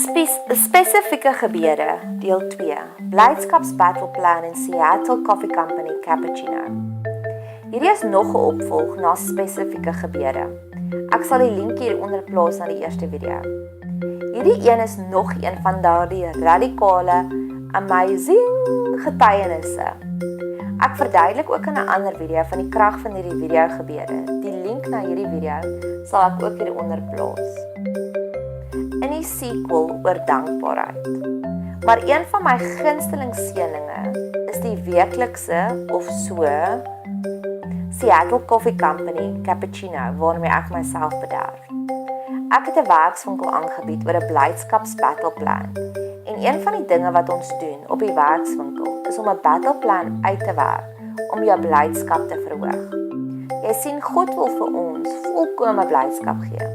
Spesifieke gebeure, deel 2, Blydskaps-Battle-Plan in Seattle Coffee Company, Cappuccino. Hierdie is nog 'n opvolg na spesifieke gebeure. Ek sal die link hieronder plaas na die eerste video. Hierdie een is nog een van daardie radikale, amazing getuienisse. Ek verduidelik ook in 'n ander video van die krag van hierdie video gebeure. Die link na hierdie video sal ek ook hieronder plaas. In die sequel oor dankbaarheid. Maar een van my gunsteling seëninge is die weeklikse of so Seattle Coffee Company Cappuccino waarmee ek myself bederf. Ek het 'n werkswinkel aangebied oor 'n blydskaps-battle-plan. En een van die dinge wat ons doen op die werkswinkel is om 'n battle-plan uit te werk om jou blydskap te verhoog. Jy sien, God wil vir ons volkome blydskap gee.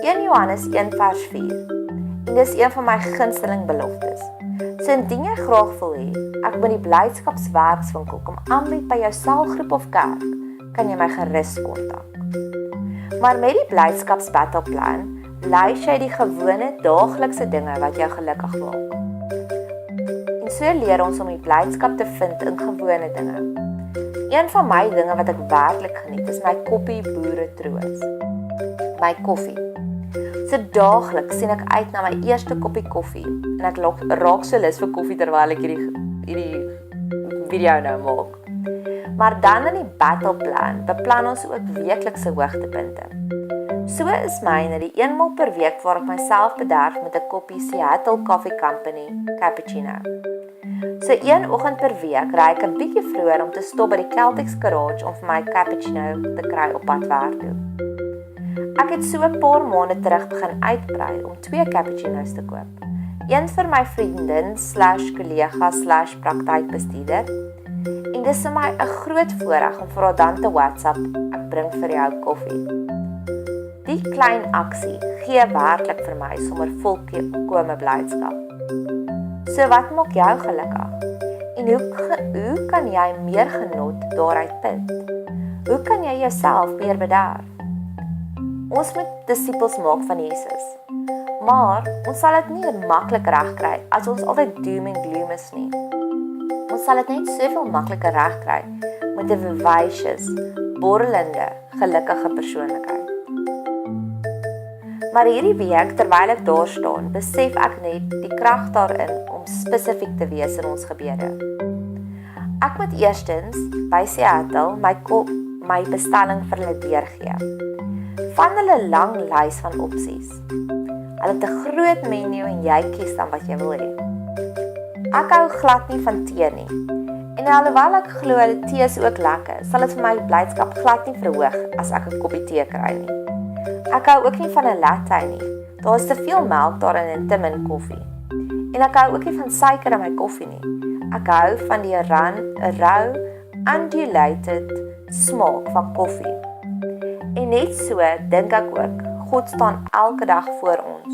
1 Johannes 1 vers 4. En dis een van my gunsteling beloftes. So indien jy graag wil hê, ek moet die blydskapswerkswinkel kom aanbied by jou selgroep of kerk, kan jy my gerus kontak. Maar met die blydskapsbattleplan, lys jy die gewone daaglikse dinge wat jou gelukkig maak. En so leer ons om die blydskap te vind in gewone dinge. Een van my dinge wat ek werklik geniet is my koppie boere troos. My koffie. So daagliks sien ek uit na my eerste koppie koffie en ek raak so lus vir koffie terwyl ek hierdie video nou maak. Maar dan in die battleplan beplan ons ook weeklikse hoogtepunte. So is myne die eenmaal per week waar ek myself bederf met 'n koppie Seattle Coffee Company Cappuccino. So een oggend per week ry ek 'n bietjie vroeër om te stop by die Celtics Garage om vir my cappuccino te kry op pad werk toe. Ek het so 'n paar maande terug begin uitbrei om 2 cappuccinos te koop. Een vir my vriendin /kollega /praktykbestuurder. En dis vir my 'n groot voorreg om vir haar dan te WhatsApp, ek bring vir jou koffie. Die klein aksie gee werklik vir my sommer volkome blydskap. So wat maak jou gelukkig? En hoe kan jy meer genot daaruit put? Hoe kan jy jouself meer bederf? Ons moet disippels maak van Jesus. Maar ons sal dit nie maklik regkry as ons altyd doom en gloom is nie. Ons sal dit net soveel makliker regkry met 'n vivacious, borrelende, gelukkige persoonlikheid. Maar hierdie week, terwyl ek daar staan, besef ek net die krag daarin om spesifiek te wees in ons gebede. Ek moet eerstens by Seattle my bestelling vir hulle deurgee. Van hulle lang lys van opsies. Hulle het 'n groot menu en jy kies dan wat jy wil hê. Ek hou glad nie van tee nie. En alhoewel ek glo dat tee is ook lekker, sal dit vir my blydskap glad nie verhoog as ek 'n koppie tee kry nie. Ek hou ook nie van 'n latte nie. Daar is te veel melk daarin en te min koffie. En ek hou ook nie van suiker in my koffie nie. Ek hou van die rou, undulated smaak van koffie. En net so dink ek ook, God staan elke dag voor ons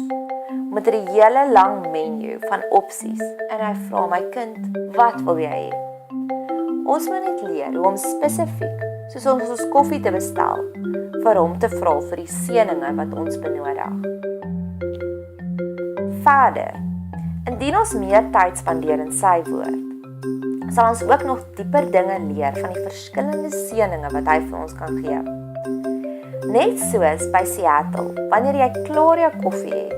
met 'n hele lang menu van opsies en hy vra my kind, wat wil jy hê? Ons moet net leer hoe om spesifiek, soos ons koffie te bestel, vir hom te vra vir die seëninge wat ons benodig. Verder, indien ons meer tyd spandeer in sy woord, sal ons ook nog dieper dinge leer van die verskillende seëninge wat hy vir ons kan gee. Net soos by Seattle, wanneer jy klaar jou koffie het,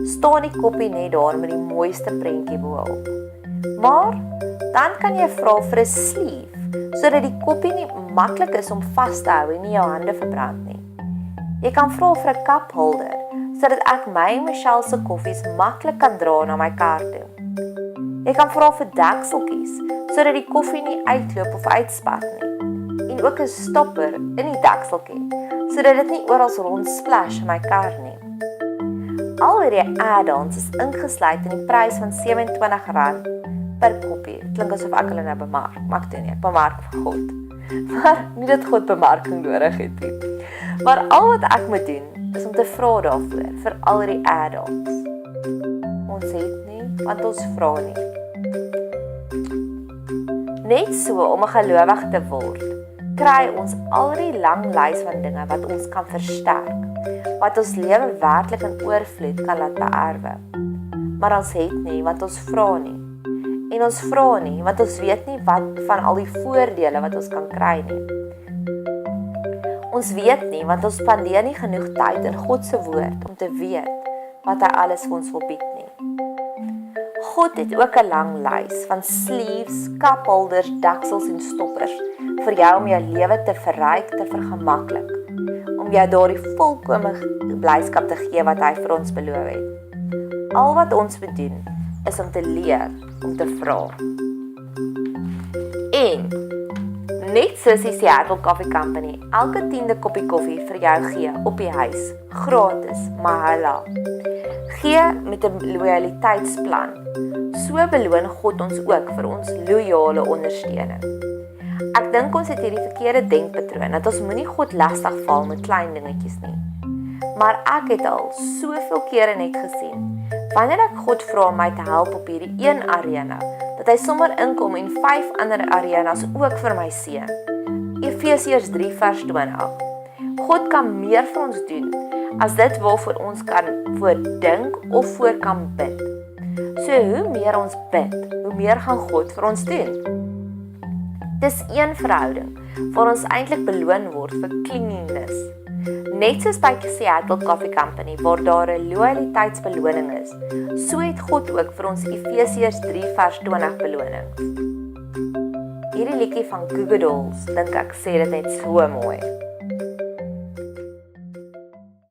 staan die koppie net daar met die mooiste prentjie bo-op. Maar dan kan jy vra vir 'n sleeve, sodat die koppie nie maklik is om vas te hou en nie jou hande verbrand nie. Jy kan vra vir 'n cuphouder, sodat ek my en Michelle se koffies maklik kan dra na my kar toe. Jy kan vra vir dekseltjies, sodat die koffie nie uitloop of uitspat nie. En ook 'n stopper in die dekseltjie, sodat dit nie oral rond splash in my kar nie. Al hierdie add-ons is ingesluit in die prys van R27 per koppie. Klink asof ek hulle nou bemark, maar ek doen nie, ek bemark vir God. Maar nie dat God bemarking nodig het nie. Maar al wat ek moet doen, is om te vra daarvoor, vir al hierdie add-ons. Ons het nie, want ons vra nie. Net so om 'n gelowige te word, kry ons al die lang lys van dinge wat ons kan versterk, wat ons lewe werklik in oorvloed kan laat beerwe. maar ons het nie want ons vra nie. En ons vra nie want ons weet nie wat van al die voordele wat ons kan kry nie. Ons weet nie want ons spandeer nie genoeg tyd in God se woord om te weet wat hy alles vir ons wil bied nie. God het ook 'n lang lys van sleeves, kapholders, deksels en stoppers vir jou om jou lewe te verryk, te vergemaklik, om jou daardie volkome blyskap te gee wat hy vir ons beloof het. Al wat ons moet doen is om te leer om te vra. En net soos die Seattle Coffee Company elke 10de koppie koffie vir jou gee op die huis, gratis, mahala. Gee met 'n loyaliteitsplan. So beloon God ons ook vir ons loyale ondersteuning. Ek dink ons het hierdie verkeerde denkpatroon dat ons moenie God lastig val met klein dingetjies nie. Maar ek het al soveel kere net gesien, wanneer ek God vra om my te help op hierdie een arena, dat hy sommer inkom en 5 ander arenas ook vir my seën. Efesiërs 3 vers 20. God kan meer vir ons doen as dit waarvoor ons kan voordink of voor kan bid. So hoe meer ons bid, hoe meer gaan God vir ons doen. Dis een verhouding waar ons eintlik beloon word vir cleanliness. Net soos by Seattle Coffee Company waar daar 'n loyaliteitsbeloning is, so het God ook vir ons Efesiërs 3 vers 20 belonings. Hierdie liedjie van Goo Goo Dolls, dink ek sê dit net so mooi.